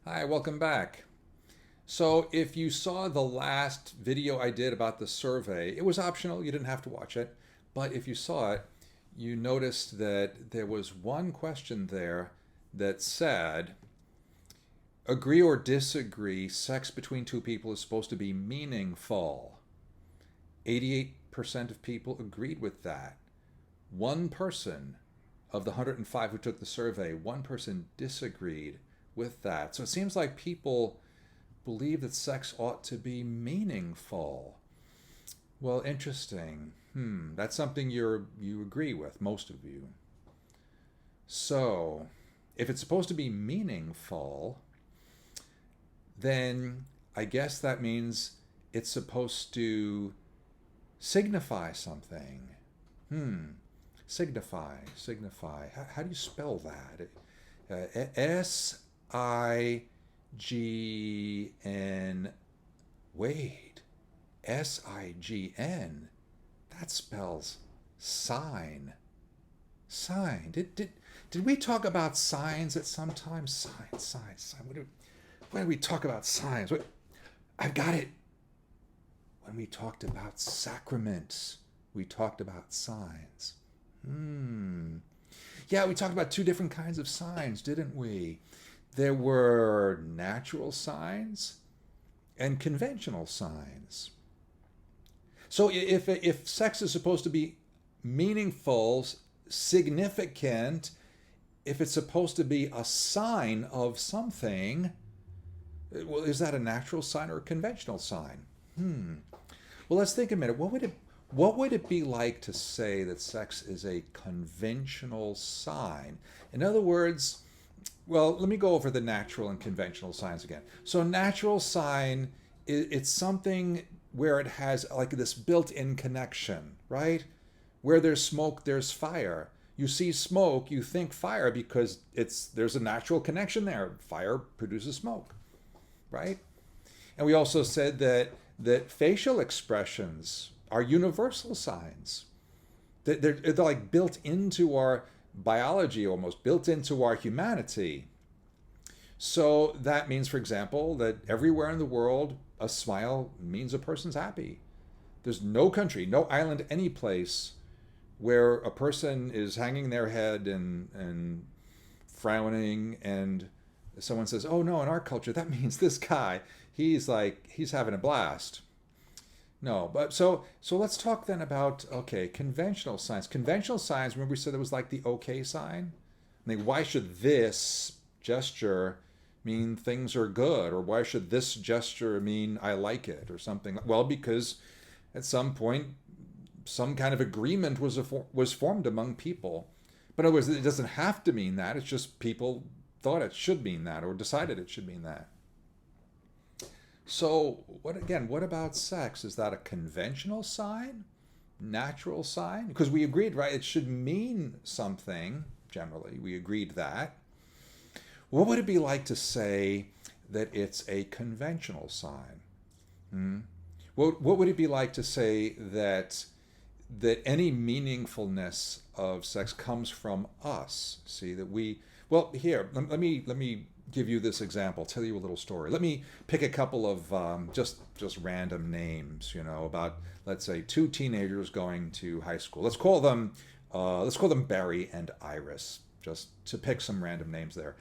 Hi, welcome back. So, if you saw the last video I did about the survey, it was optional, you didn't have to watch it. But if you saw it, you noticed that there was one question there that said, agree or disagree, sex between two people is supposed to be meaningful. 88% of people agreed with that. One person of the 105 who took the survey, one person disagreed with that. So it seems like people believe that sex ought to be meaningful. Well, interesting. That's something you agree with, most of you. So, if it's supposed to be meaningful, then I guess that means it's supposed to signify something. Signify. How do you spell that? Sign. Wait, Sign. That spells sign. Sign. Did we talk about signs at some time? Sign. When did we talk about signs? I've got it. When we talked about sacraments, we talked about signs. Yeah, we talked about two different kinds of signs, didn't we? There were natural signs and conventional signs. So if sex is supposed to be meaningful, significant, if it's supposed to be a sign of something, well, is that a natural sign or a conventional sign? Well, let's think a minute. What would it be like to say that sex is a conventional sign? In other words, well, let me go over the natural and conventional signs again. So, natural sign, it's something where it has like this built-in connection, right? Where there's smoke, there's fire. You see smoke, you think fire because there's a natural connection there. Fire produces smoke, right? And we also said that facial expressions are universal signs. They're like built into our biology, almost built into our humanity. So that means, for example, that everywhere in the world, a smile means a person's happy. There's no country, no island, any place where a person is hanging their head and frowning, and someone says, "Oh no, in our culture, that means this guy, he's having a blast." No, but so let's talk then about, okay, conventional signs. Conventional signs. Remember we said it was like the okay sign. Like, why should this gesture mean things are good, or why should this gesture mean I like it, or something? Well, because at some point some kind of agreement was formed among people. But in other words, it doesn't have to mean that. It's just people thought it should mean that, or decided it should mean that. So, what about sex? Is that a conventional sign? Natural sign? Because we agreed, right? It should mean something, generally. We agreed that. What would it be like to say that it's a conventional sign? What would it be like to say that any meaningfulness of sex comes from us? See that we well here. Let me give you this example. Tell you a little story. Let me pick a couple of just random names. About, let's say, two teenagers going to high school. Let's call them Barry and Iris. Just to pick some random names there.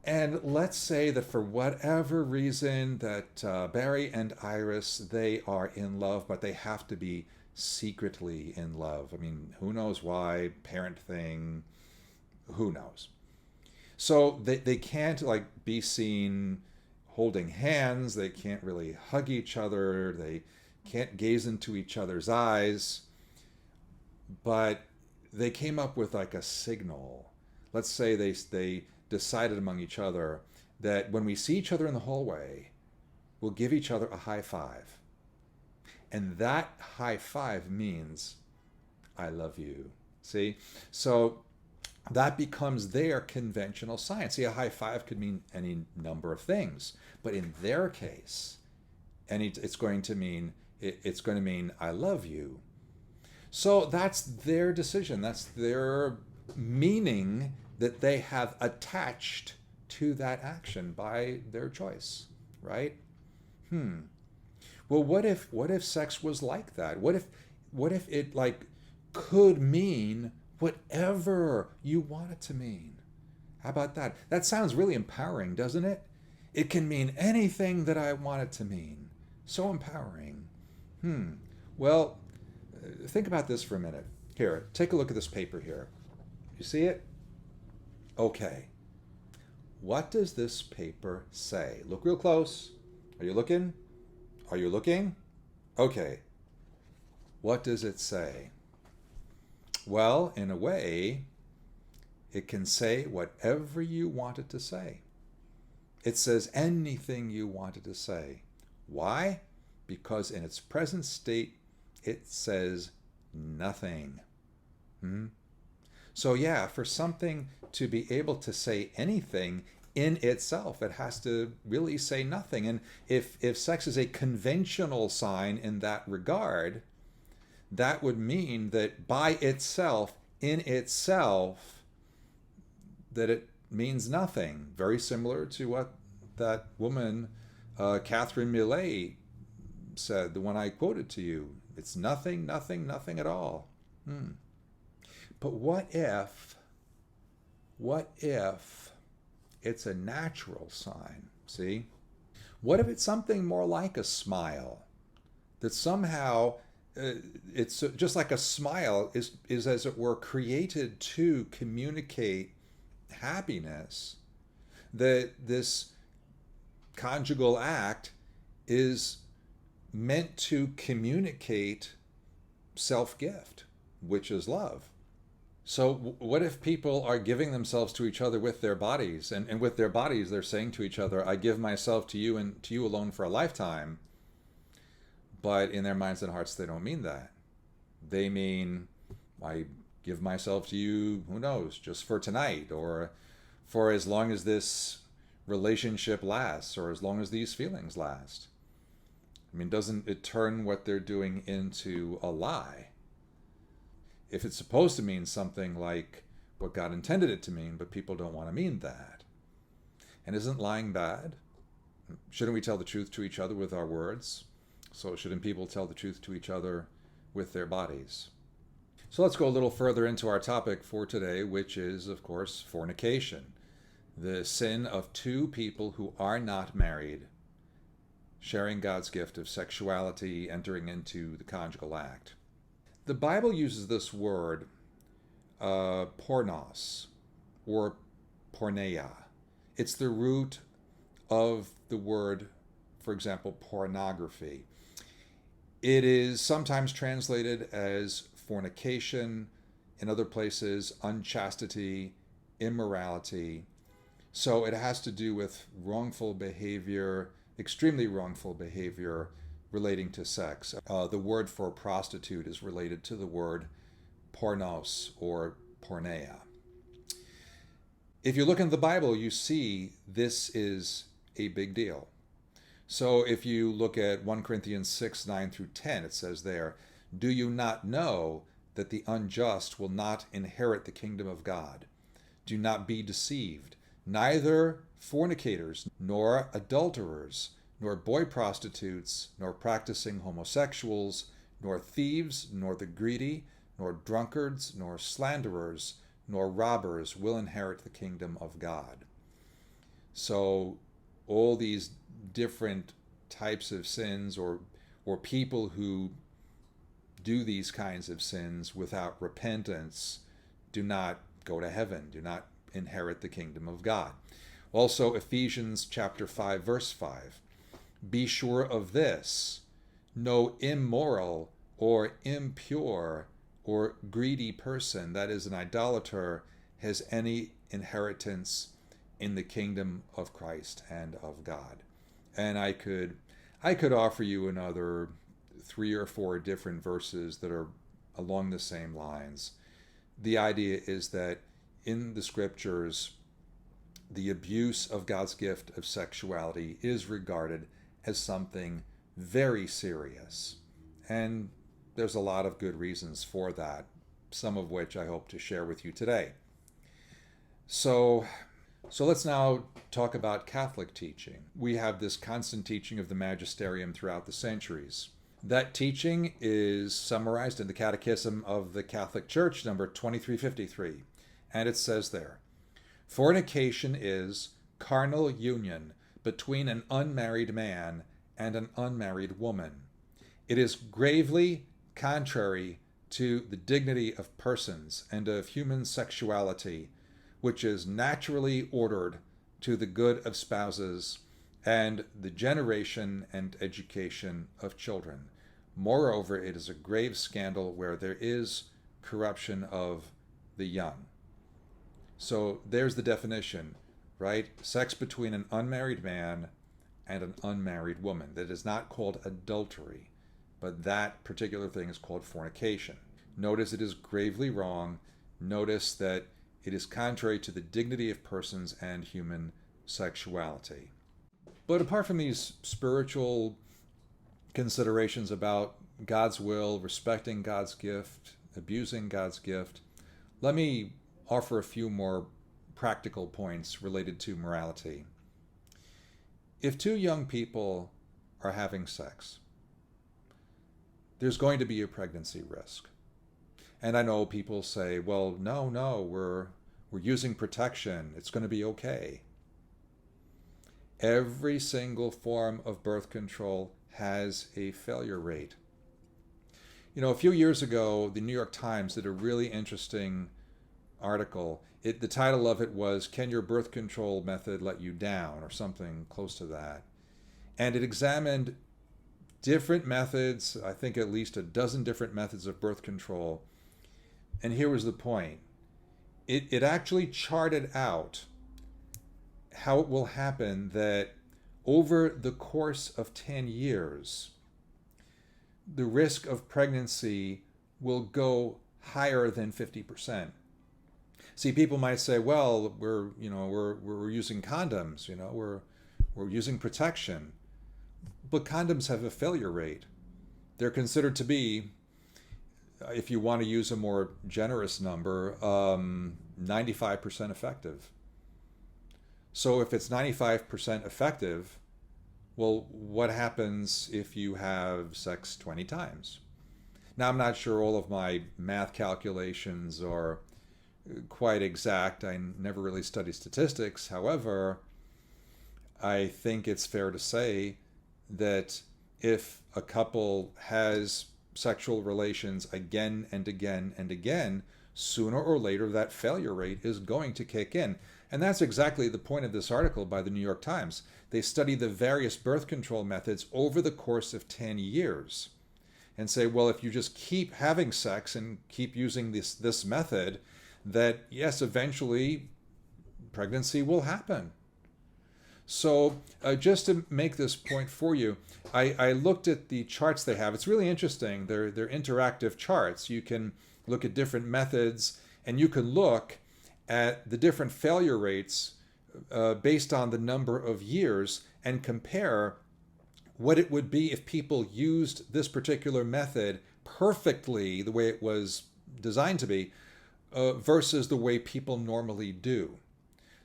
And let's say that for whatever reason that Barry and Iris, they are in love, but they have to be secretly in love. I mean, who knows why? Parent thing. Who knows? So they can't like be seen holding hands. They can't really hug each other. They can't gaze into each other's eyes. But they came up with like a signal. Let's say they decided among each other that when we see each other in the hallway, we'll give each other a high five. And that high five means I love you. See? So that becomes their conventional sign. See, a high five could mean any number of things. But in their case, it's going to mean I love you. So that's their decision. That's their meaning that they have attached to that action by their choice, right? Well, what if sex was like that? What if it like could mean whatever you want it to mean? How about that? That sounds really empowering, doesn't it? It can mean anything that I want it to mean. So empowering. Well, think about this for a minute. Here, take a look at this paper here. You see it? Okay. What does this paper say? Look real close. Are you looking? Are you looking? Okay. What does it say? Well, in a way, it can say whatever you want it to say. It says anything you want it to say. Why? Because in its present state, it says nothing. So yeah, for something to be able to say anything in itself, it has to really say nothing. And if sex is a conventional sign in that regard, that would mean that by itself, in itself, that it means nothing. Very similar to what that woman, Catherine Millet, said, the one I quoted to you. It's nothing, nothing, nothing at all. But what if it's a natural sign? See? What if it's something more like a smile? That somehow it's just like a smile is as it were created to communicate happiness. That this conjugal act is meant to communicate self-gift, which is love. So what if people are giving themselves to each other with their bodies, and with their bodies they're saying to each other, I give myself to you and to you alone for a lifetime, but in their minds and hearts they don't mean that. They mean, I give myself to you, who knows, just for tonight, or for as long as this relationship lasts, or as long as these feelings last. I mean, doesn't it turn what they're doing into a lie? If it's supposed to mean something like what God intended it to mean, but people don't want to mean that. And isn't lying bad? Shouldn't we tell the truth to each other with our words? So shouldn't people tell the truth to each other with their bodies? So let's go a little further into our topic for today, which is, of course, fornication. The sin of two people who are not married, sharing God's gift of sexuality, entering into the conjugal act. The Bible uses this word, pornos, or porneia. It's the root of the word, for example, pornography. It is sometimes translated as fornication, in other places, unchastity, immorality. So it has to do with wrongful behavior, extremely wrongful behavior, relating to sex. The word for prostitute is related to the word pornos or porneia. If you look in the Bible, you see this is a big deal. So if you look at 1 Corinthians 6, 9 through 10, it says there, do you not know that the unjust will not inherit the kingdom of God? Do not be deceived. Neither fornicators, nor adulterers, nor boy prostitutes, nor practicing homosexuals, nor thieves, nor the greedy, nor drunkards, nor slanderers, nor robbers will inherit the kingdom of God. So all these different types of sins, or people who do these kinds of sins without repentance, do not go to heaven, do not inherit the kingdom of God. Also, Ephesians chapter 5, verse 5. Be sure of this, no immoral or impure or greedy person, that is an idolater, has any inheritance in the kingdom of Christ and of God. And I could offer you another 3 or 4 different verses that are along the same lines. The idea is that in the scriptures, the abuse of God's gift of sexuality is regarded as something very serious. And there's a lot of good reasons for that, some of which I hope to share with you today. So So let's now talk about Catholic teaching. We have this constant teaching of the magisterium throughout the centuries. That teaching is summarized in the Catechism of the Catholic Church, number 2353. And it says there, fornication is carnal union between an unmarried man and an unmarried woman. It is gravely contrary to the dignity of persons and of human sexuality, which is naturally ordered to the good of spouses and the generation and education of children. Moreover, it is a grave scandal where there is corruption of the young. So there's the definition, right? Sex between an unmarried man and an unmarried woman. That is not called adultery, but that particular thing is called fornication. Notice it is gravely wrong. Notice that it is contrary to the dignity of persons and human sexuality. But apart from these spiritual considerations about God's will, respecting God's gift, abusing God's gift, let me offer a few more practical points related to morality. If two young people are having sex, there's going to be a pregnancy risk. And I know people say, well, no, we're using protection. It's going to be okay. Every single form of birth control has a failure rate. You know, a few years ago, the New York Times did a really interesting article. The title of it was, Can Your Birth Control Method Let You Down? Or something close to that. And it examined different methods, I think at least a dozen different methods of birth control. And here was the point. It actually charted out how it will happen that over the course of 10 years, the risk of pregnancy will go higher than 50%. See, people might say, well, we're using condoms, we're using protection. But condoms have a failure rate. They're considered to be, if you want to use a more generous number, 95% effective. So if it's 95% effective, well, what happens if you have sex 20 times? Now, I'm not sure all of my math calculations are quite exact. I never really studied statistics. However, I think it's fair to say that if a couple has sexual relations again and again and again, sooner or later that failure rate is going to kick in. And that's exactly the point of this article by the New York Times. They study the various birth control methods over the course of 10 years and say, well, if you just keep having sex and keep using this method, that yes, eventually pregnancy will happen. So just to make this point for you, I looked at the charts they have. It's really interesting. They're interactive charts. You can look at different methods, and you can look at the different failure rates based on the number of years and compare what it would be if people used this particular method perfectly the way it was designed to be versus the way people normally do.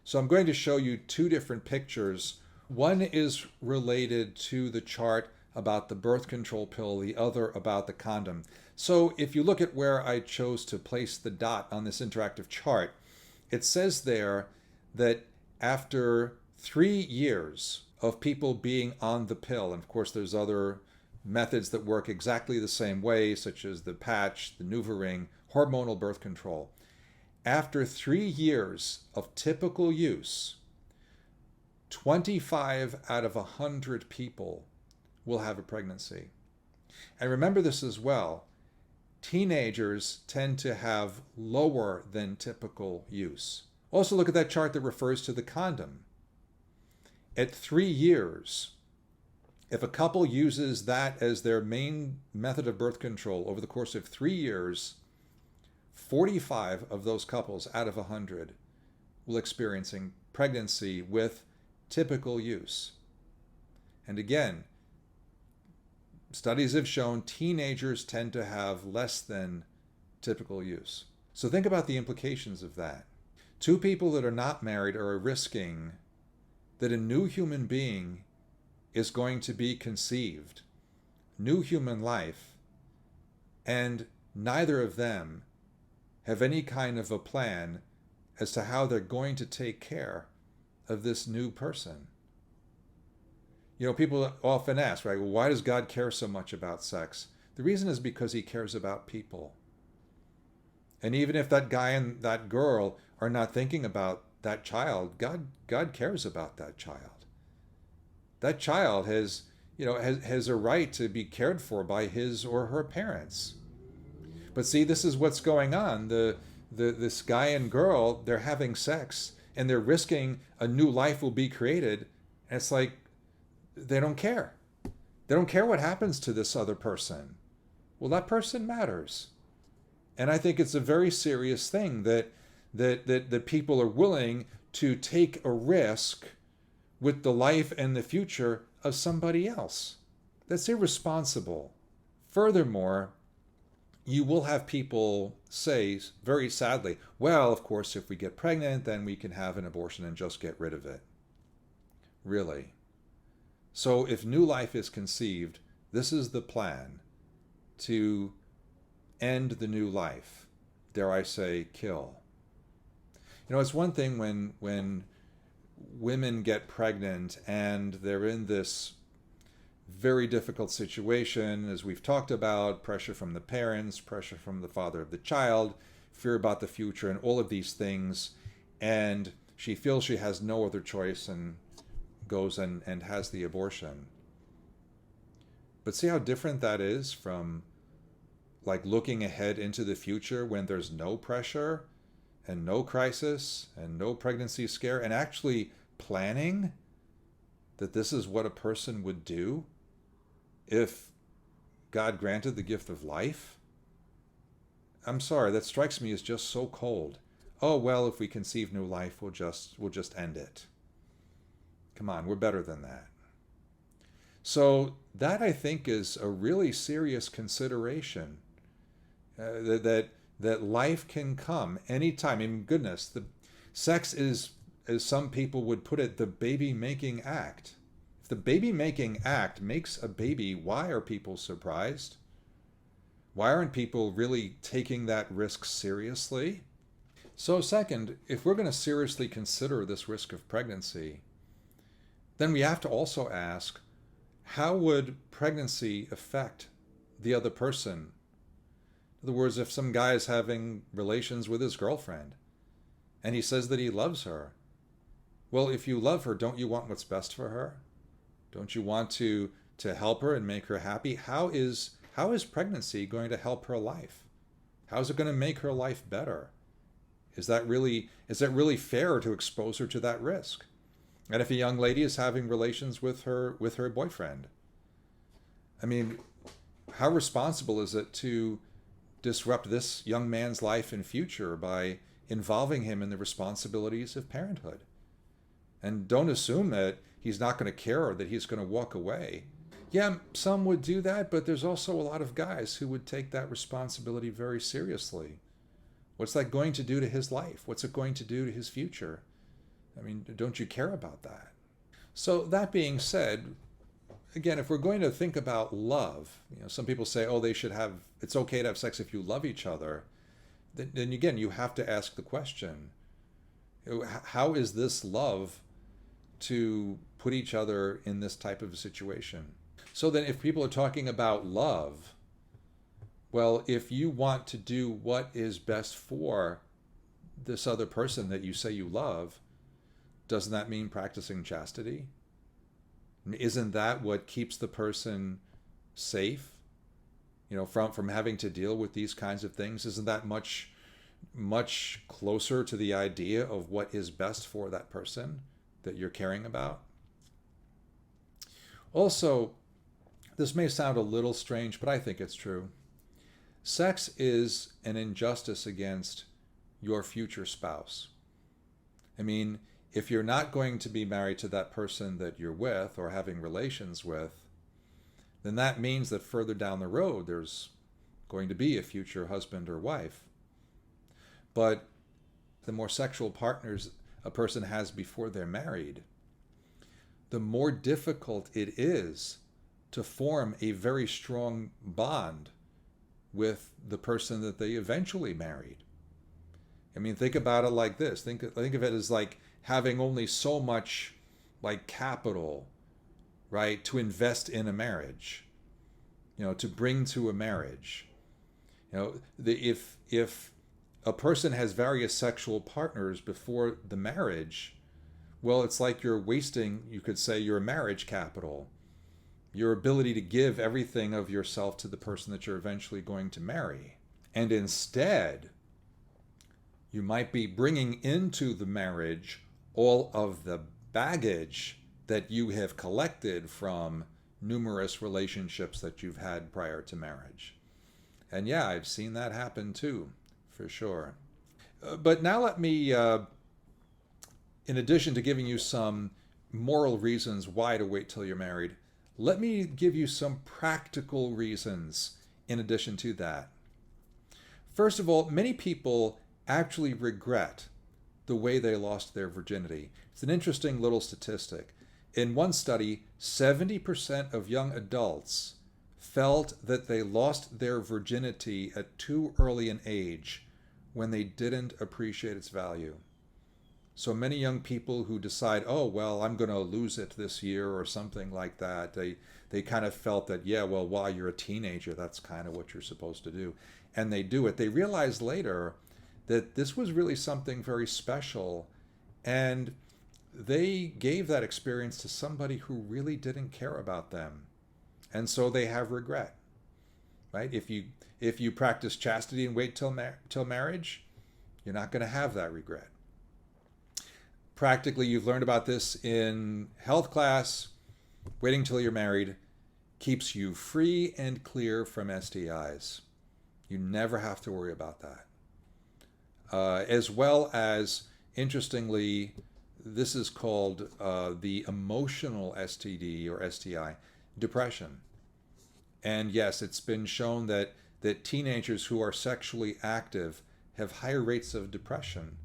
So I'm going to show you two different pictures. One is related to the chart about the birth control pill, the other about the condom. So if you look at where I chose to place the dot on this interactive chart, it says there that after 3 years of people being on the pill, and of course there's other methods that work exactly the same way, such as the patch, the NuvaRing, hormonal birth control. After 3 years of typical use, 25 out of 100 people will have a pregnancy. And remember this as well, teenagers tend to have lower than typical use. Also look at that chart that refers to the condom. At 3 years, if a couple uses that as their main method of birth control over the course of 3 years, 45 of those couples out of 100 will experiencing pregnancy with typical use. And again, studies have shown teenagers tend to have less than typical use. So think about the implications of that. Two people that are not married are risking that a new human being is going to be conceived, new human life, and neither of them have any kind of a plan as to how they're going to take care of this new person. You know, people often ask, right, well, why does God care so much about sex? The reason is because he cares about people. And even if that guy and that girl are not thinking about that child, God cares about that child. That child has a right to be cared for by his or her parents. But see, this is what's going on. This guy and girl, they're having sex and they're risking a new life will be created. And it's like, they don't care. They don't care what happens to this other person. Well, that person matters. And I think it's a very serious thing that people are willing to take a risk with the life and the future of somebody else. That's irresponsible. Furthermore, you will have people say, very sadly, well, of course, if we get pregnant, then we can have an abortion and just get rid of it. Really? So if new life is conceived, this is the plan to end the new life. Dare I say, kill. You know, it's one thing when women get pregnant and they're in this very difficult situation, as we've talked about, pressure from the parents, pressure from the father of the child, fear about the future, and all of these things, and she feels she has no other choice and goes and has the abortion. But see how different that is from like looking ahead into the future when there's no pressure and no crisis and no pregnancy scare, and actually planning that this is what a person would do if God granted the gift of life. I'm sorry, that strikes me as just so cold. Oh, well, if we conceive new life, we'll just end it. Come on, we're better than that. So that, I think, is a really serious consideration. That life can come anytime. I mean, goodness, the sex is, as some people would put it, the baby-making act. If the baby-making act makes a baby, why are people surprised? Why aren't people really taking that risk seriously? So second, if we're going to seriously consider this risk of pregnancy, then we have to also ask, how would pregnancy affect the other person? In other words, if some guy is having relations with his girlfriend and he says that he loves her, well, if you love her, don't you want what's best for her? Don't you want to help her and make her happy? How is pregnancy going to help her life? How is it going to make her life better? Is that really fair to expose her to that risk? And if a young lady is having relations with her boyfriend, I mean, how responsible is it to disrupt this young man's life and future by involving him in the responsibilities of parenthood? And don't assume that he's not going to care or that he's going to walk away. Yeah, some would do that, but there's also a lot of guys who would take that responsibility very seriously. What's that going to do to his life? What's it going to do to his future? I mean, don't you care about that? So that being said, again, if we're going to think about love, some people say, oh, it's okay to have sex if you love each other. Then again, you have to ask the question, how is this love to put each other in this type of a situation? So then if people are talking about love, well, if you want to do what is best for this other person that you say you love, doesn't that mean practicing chastity? Isn't that what keeps the person safe, from having to deal with these kinds of things? Isn't that much closer to the idea of what is best for that person that you're caring about? Also, this may sound a little strange, but I think it's true. Sex is an injustice against your future spouse. I mean, if you're not going to be married to that person that you're with or having relations with, then that means that further down the road there's going to be a future husband or wife. But the more sexual partners a person has before they're married, the more difficult it is to form a very strong bond with the person that they eventually married. I mean, think about it like this. Think of it as like having only so much like capital, right, to invest in a marriage, to bring to a marriage. If a person has various sexual partners before the marriage, well, it's like you're wasting, you could say, your marriage capital, your ability to give everything of yourself to the person that you're eventually going to marry. And instead, you might be bringing into the marriage all of the baggage that you have collected from numerous relationships that you've had prior to marriage. And yeah, I've seen that happen too, for sure. But now let me, in addition to giving you some moral reasons why to wait till you're married, let me give you some practical reasons in addition to that. First of all, many people actually regret the way they lost their virginity. It's an interesting little statistic. In one study, 70% of young adults felt that they lost their virginity at too early an age when they didn't appreciate its value. So many young people who decide, oh, well, I'm going to lose it this year or something like that, they kind of felt that, yeah, well, while you're a teenager, that's kind of what you're supposed to do. And they do it. They realize later that this was really something very special, and they gave that experience to somebody who really didn't care about them. And so they have regret, right? If you practice chastity and wait till marriage, you're not going to have that regret. Practically, you've learned about this in health class. Waiting till you're married keeps you free and clear from STIs. You never have to worry about that. As well as, interestingly, this is called the emotional STD or STI, depression. And yes, it's been shown that teenagers who are sexually active have higher rates of depression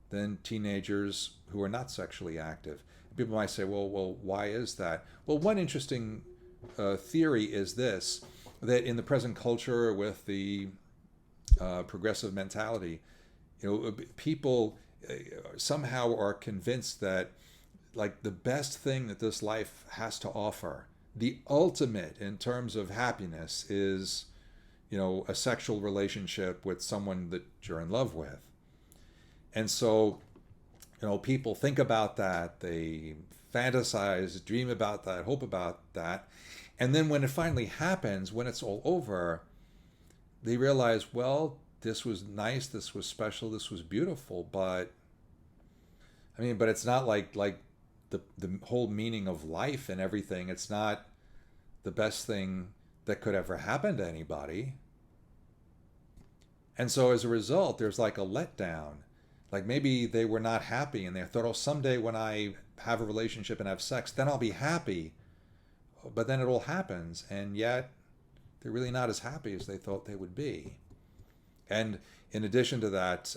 than teenagers who are not sexually active. People might say, well, why is that? Well, one interesting theory is this, that in the present culture with the progressive mentality, people somehow are convinced that like the best thing that this life has to offer, the ultimate in terms of happiness, is a sexual relationship with someone that you're in love with. And so, people think about that, they fantasize, dream about that, hope about that. And then when it finally happens, when it's all over, they realize, well, this was nice, this was special, this was beautiful, but it's not like the whole meaning of life and everything. It's not the best thing that could ever happen to anybody. And so as a result, there's like a letdown. Like maybe they were not happy and they thought, oh, someday when I have a relationship and have sex, then I'll be happy. But then it all happens, and yet they're really not as happy as they thought they would be. And in addition to that,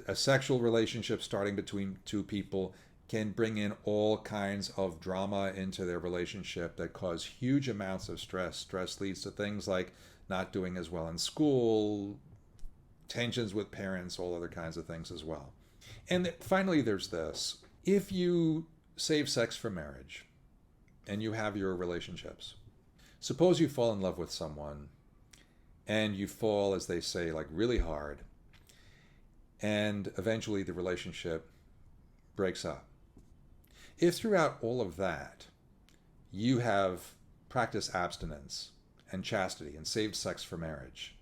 a sexual relationship starting between two people can bring in all kinds of drama into their relationship that cause huge amounts of stress. Stress leads to things like not doing as well in school, tensions with parents, all other kinds of things as well. And finally, there's this. If you save sex for marriage and you have your relationships, suppose you fall in love with someone and you fall, as they say, like really hard, and eventually the relationship breaks up. If throughout all of that you have practiced abstinence and chastity and saved sex for marriage,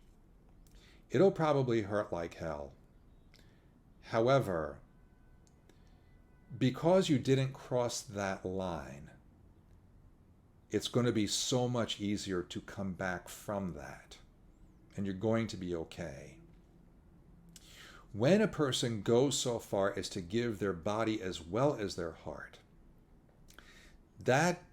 it'll probably hurt like hell. However, because you didn't cross that line, it's going to be so much easier to come back from that, and you're going to be okay. When a person goes so far as to give their body as well as their heart, that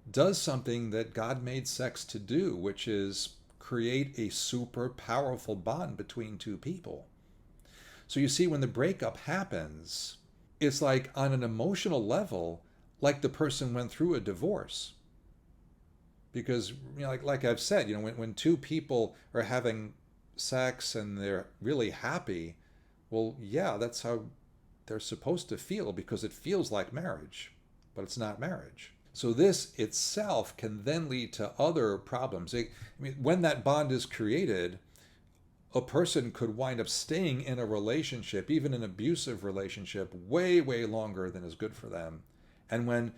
does something that God made sex to do, which is create a super powerful bond between two people. So you see, when the breakup happens, it's like on an emotional level, like the person went through a divorce. Because, like I've said, when two people are having sex and they're really happy, well, yeah, that's how they're supposed to feel, because it feels like marriage, but it's not marriage. So this itself can then lead to other problems. When that bond is created, a person could wind up staying in a relationship, even an abusive relationship, way, way longer than is good for them. And when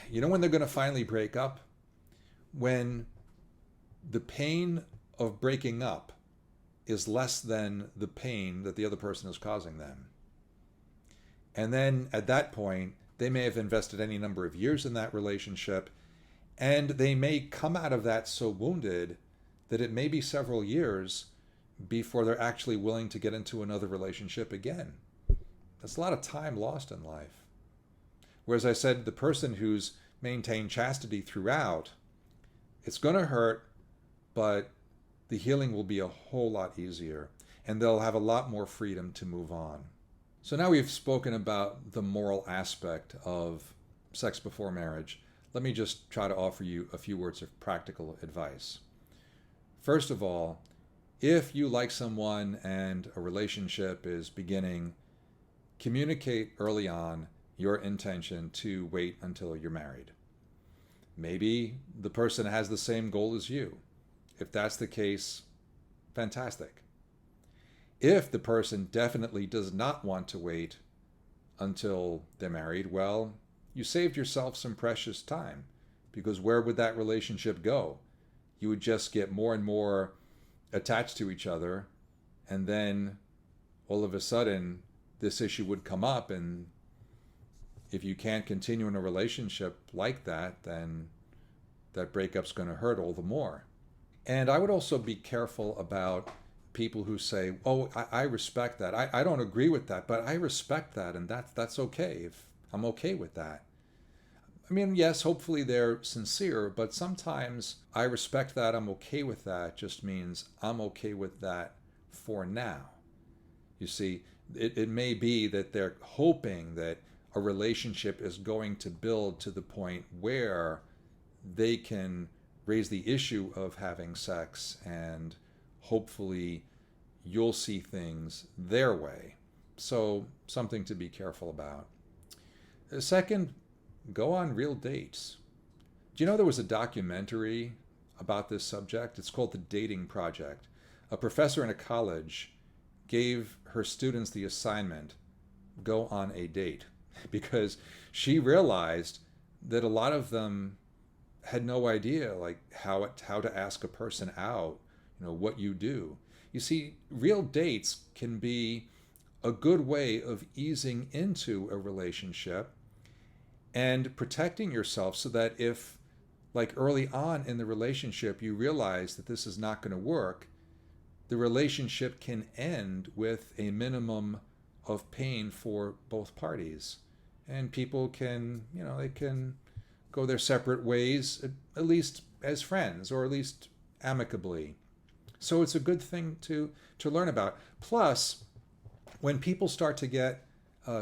they're going to finally break up, when the pain of breaking up is less than the pain that the other person is causing them. And then at that point, they may have invested any number of years in that relationship, and they may come out of that so wounded that it may be several years before they're actually willing to get into another relationship again. That's a lot of time lost in life. Whereas I said, the person who's maintained chastity throughout, it's going to hurt, but the healing will be a whole lot easier, and they'll have a lot more freedom to move on. So now we've spoken about the moral aspect of sex before marriage. Let me just try to offer you a few words of practical advice. First of all, if you like someone and a relationship is beginning, communicate early on your intention to wait until you're married. Maybe the person has the same goal as you. If that's the case, fantastic. If the person definitely does not want to wait until they're married, well, you saved yourself some precious time, because where would that relationship go? You would just get more and more attached to each other, and then all of a sudden this issue would come up, and if you can't continue in a relationship like that, then that breakup's going to hurt all the more. And I would also be careful about people who say, oh, I respect that. I don't agree with that, but I respect that, and that's okay. If I'm okay with that. I mean, yes, hopefully they're sincere, but sometimes I respect that, I'm okay with that, just means I'm okay with that for now. You see, it may be that they're hoping that a relationship is going to build to the point where they can raise the issue of having sex, and hopefully you'll see things their way. So something to be careful about. Second, go on real dates. Do you know there was a documentary about this subject? It's called The Dating Project. A professor in a college gave her students the assignment, go on a date, because she realized that a lot of them had no idea like how to ask a person out, what you do. You see, real dates can be a good way of easing into a relationship and protecting yourself, so that if, like early on in the relationship, you realize that this is not going to work, the relationship can end with a minimum of pain for both parties. And people can, they can go their separate ways, at least as friends, or at least amicably. So it's a good thing to learn about. Plus, when people start to get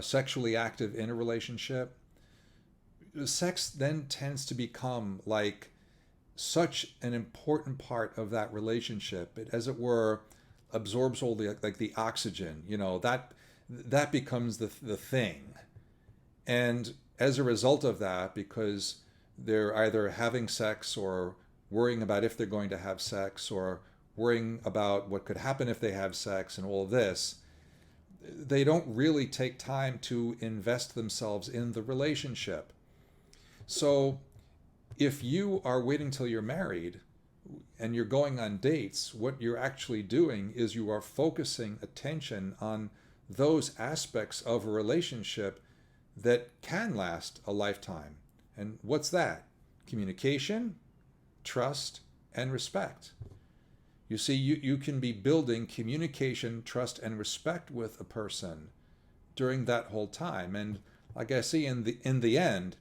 sexually active in a relationship, sex then tends to become like such an important part of that relationship. It, as it were, absorbs all the oxygen. That becomes the thing. And as a result of that, because they're either having sex or worrying about if they're going to have sex, or worrying about what could happen if they have sex and all of this, they don't really take time to invest themselves in the relationship. So if you are waiting till you're married and you're going on dates, what you're actually doing is you are focusing attention on those aspects of a relationship that can last a lifetime. And what's that? Communication, trust, and respect. You see, you can be building communication, trust, and respect with a person during that whole time. And like I see, in the end,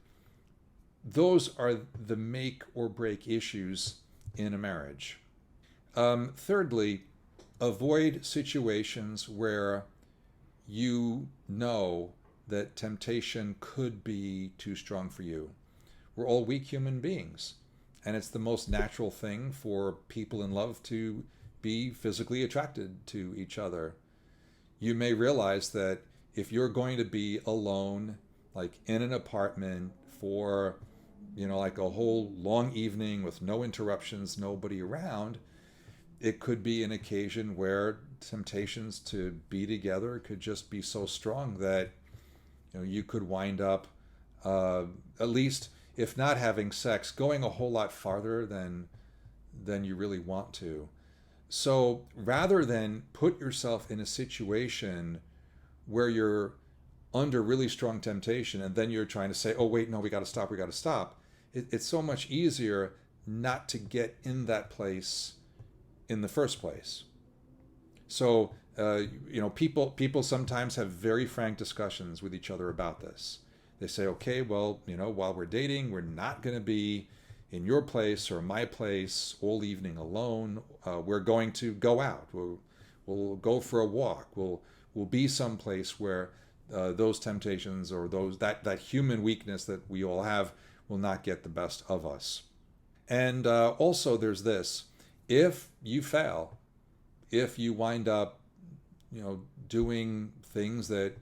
those are the make or break issues in a marriage. Thirdly, avoid situations where you know that temptation could be too strong for you. We're all weak human beings, and it's the most natural thing for people in love to be physically attracted to each other. You may realize that if you're going to be alone, like in an apartment for, like a whole long evening with no interruptions, nobody around, it could be an occasion where temptations to be together could just be so strong that you could wind up, at least if not having sex, going a whole lot farther than you really want to. So rather than put yourself in a situation where you're under really strong temptation and then you're trying to say, oh, wait, no, we got to stop, it's so much easier not to get in that place in the first place. So, people sometimes have very frank discussions with each other about this. They say, okay, well, while we're dating, we're not going to be in your place or my place all evening alone. We're going to go out. We'll go for a walk. We'll be someplace where those temptations or that human weakness that we all have will not get the best of us. And also, there's this: if you fail, if you wind up, doing things that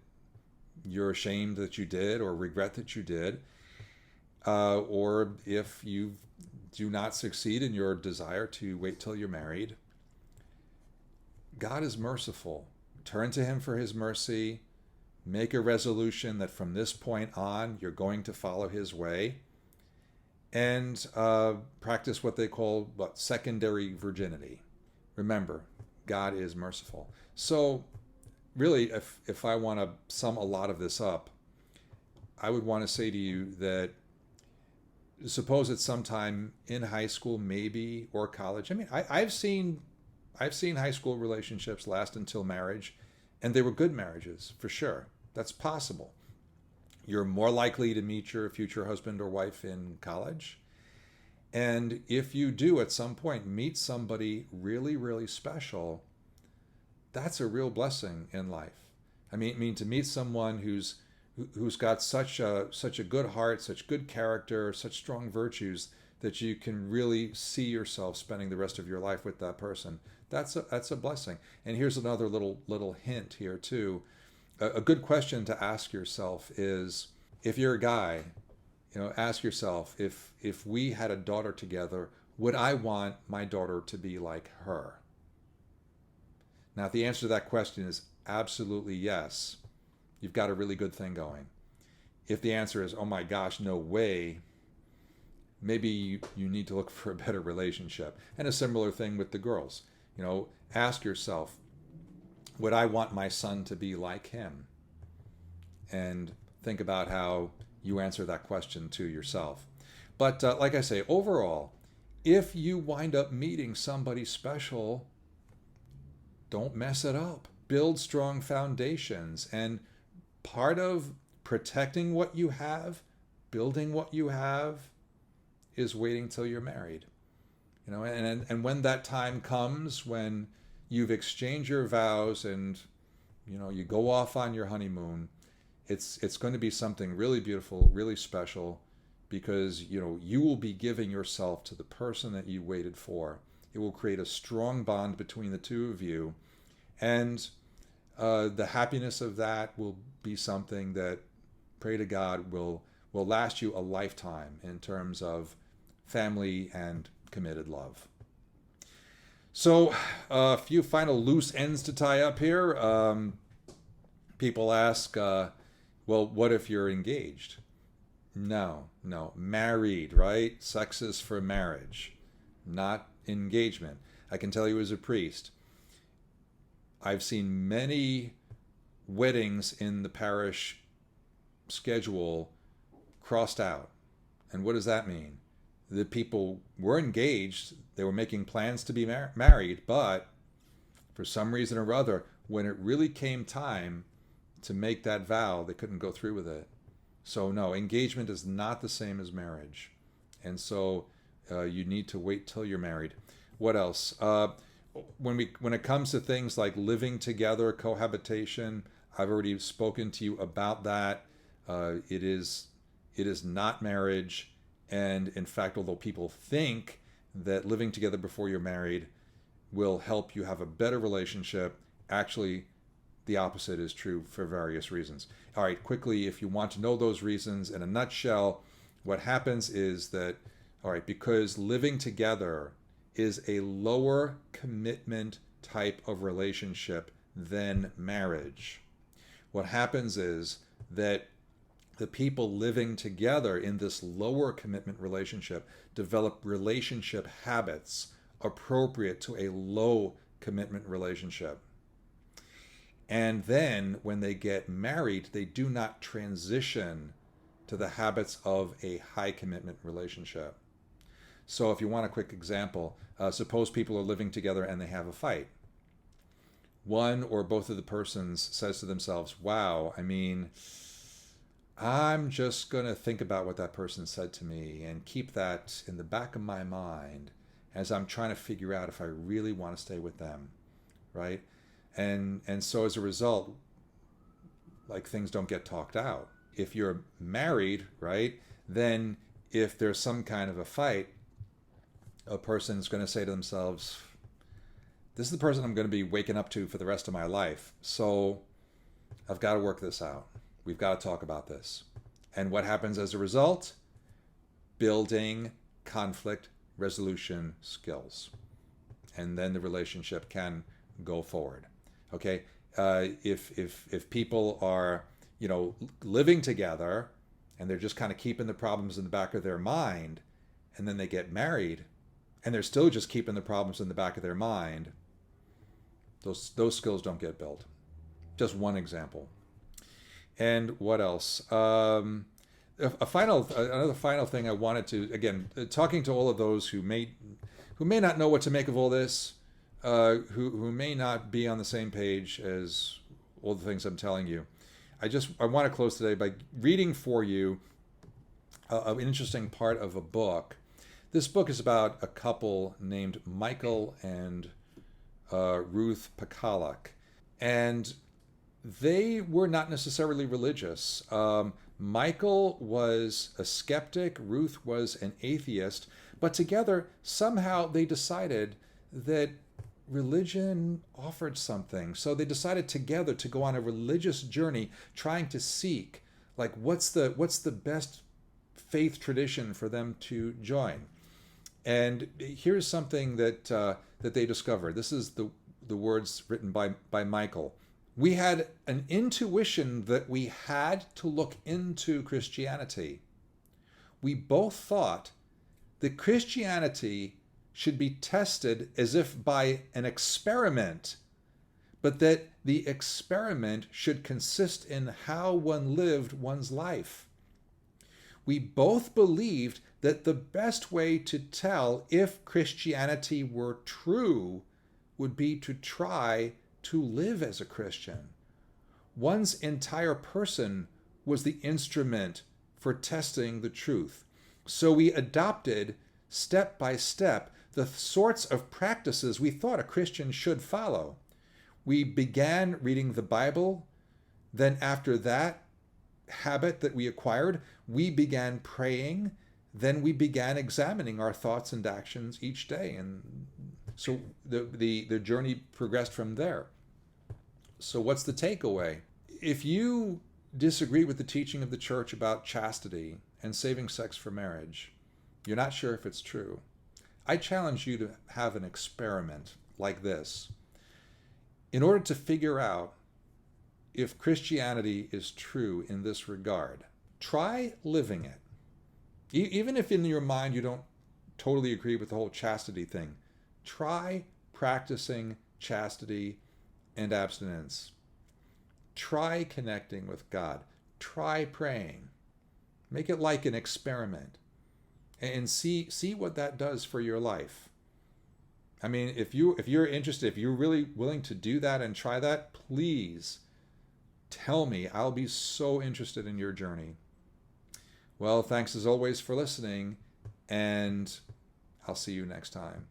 you're ashamed that you did or regret that you did, or if you do not succeed in your desire to wait till you're married, God is merciful. Turn to Him for His mercy. Make a resolution that from this point on you're going to follow His way, and practice what they call secondary virginity. Remember, God is merciful. So, really, if I want to sum a lot of this up, I would want to say to you that suppose it's sometime in high school, maybe, or college. I mean, I've seen high school relationships last until marriage, and they were good marriages for sure. That's possible. You're more likely to meet your future husband or wife in college. And if you do at some point meet somebody really, really special, that's a real blessing in life. I mean to meet someone who's got such a good heart, such good character, such strong virtues that you can really see yourself spending the rest of your life with that person. That's a blessing. And here's another little hint here too. A good question to ask yourself is, if you're a guy, ask yourself, if we had a daughter together, would I want my daughter to be like her? Now, if the answer to that question is absolutely yes, you've got a really good thing going. If the answer is, oh my gosh, no way, maybe you need to look for a better relationship. And a similar thing with the girls. Ask yourself, would I want my son to be like him? And think about how you answer that question to yourself. But like I say, overall, if you wind up meeting somebody special, don't mess it up. Build strong foundations. And part of protecting what you have, building what you have, is waiting till you're married. And when that time comes, when you've exchanged your vows and you go off on your honeymoon, it's going to be something really beautiful, really special, because you will be giving yourself to the person that you waited for. It will create a strong bond between the two of you, and the happiness of that will be something that, pray to God, will last you a lifetime in terms of family and committed love. So, a few final loose ends to tie up here. People ask, well, what if you're engaged? No. Married, right? Sex is for marriage, not engagement. I can tell you as a priest, I've seen many weddings in the parish schedule crossed out. And what does that mean? The people were engaged, they were making plans to be married, but for some reason or other, when it really came time to make that vow, they couldn't go through with it. So no, engagement is not the same as marriage. And so you need to wait till you're married. What else? When it comes to things like living together, cohabitation, I've already spoken to you about that. It is not marriage, and in fact, although people think that living together before you're married will help you have a better relationship, actually the opposite is true for various reasons. All right, quickly, if you want to know those reasons in a nutshell, what happens is that, all right, because living together is a lower commitment type of relationship than marriage, what happens is that the people living together in this lower commitment relationship develop relationship habits appropriate to a low commitment relationship. And then when they get married, they do not transition to the habits of a high commitment relationship. So if you want a quick example, suppose people are living together and they have a fight. One or both of the persons says to themselves, wow, I mean, I'm just going to think about what that person said to me and keep that in the back of my mind as I'm trying to figure out if I really want to stay with them, right? And so as a result, like, things don't get talked out. If you're married, right, then if there's some kind of a fight, a person's going to say to themselves, this is the person I'm going to be waking up to for the rest of my life. So I've got to work this out. We've got to talk about this. And what happens as a result? Building conflict resolution skills. And then the relationship can go forward. Okay? If people are, living together and they're just kind of keeping the problems in the back of their mind, and then they get married and they're still just keeping the problems in the back of their mind, those skills don't get built. Just one example. And what else? Another final thing I wanted to, again, talking to all of those who may not know what to make of all this, who may not be on the same page as all the things I'm telling you. I want to close today by reading for you an interesting part of a book. This book is about a couple named Michael and Ruth Pakaluk, and they were not necessarily religious. Michael was a skeptic, Ruth was an atheist, but together somehow they decided that religion offered something. So they decided together to go on a religious journey, trying to seek, like, what's the best faith tradition for them to join. And here's something that they discovered. This is the words written by Michael. We had an intuition that we had to look into Christianity. We both thought that Christianity should be tested as if by an experiment, but that the experiment should consist in how one lived one's life. We both believed that the best way to tell if Christianity were true would be to try to live as a Christian. One's entire person was the instrument for testing the truth. So we adopted, step by step, the sorts of practices we thought a Christian should follow. We began reading the Bible. Then after that habit that we acquired, we began praying. Then we began examining our thoughts and actions each day. And so the journey progressed from there. So what's the takeaway? If you disagree with the teaching of the church about chastity and saving sex for marriage, you're not sure if it's true, I challenge you to have an experiment like this. In order to figure out if Christianity is true in this regard, try living it. Even if in your mind you don't totally agree with the whole chastity thing, try practicing chastity and abstinence. Try connecting with God. Try praying. Make it like an experiment and see what that does for your life. I mean, if you're interested, if you're really willing to do that and try that, please tell me. I'll be so interested in your journey. Well, thanks as always for listening, and I'll see you next time.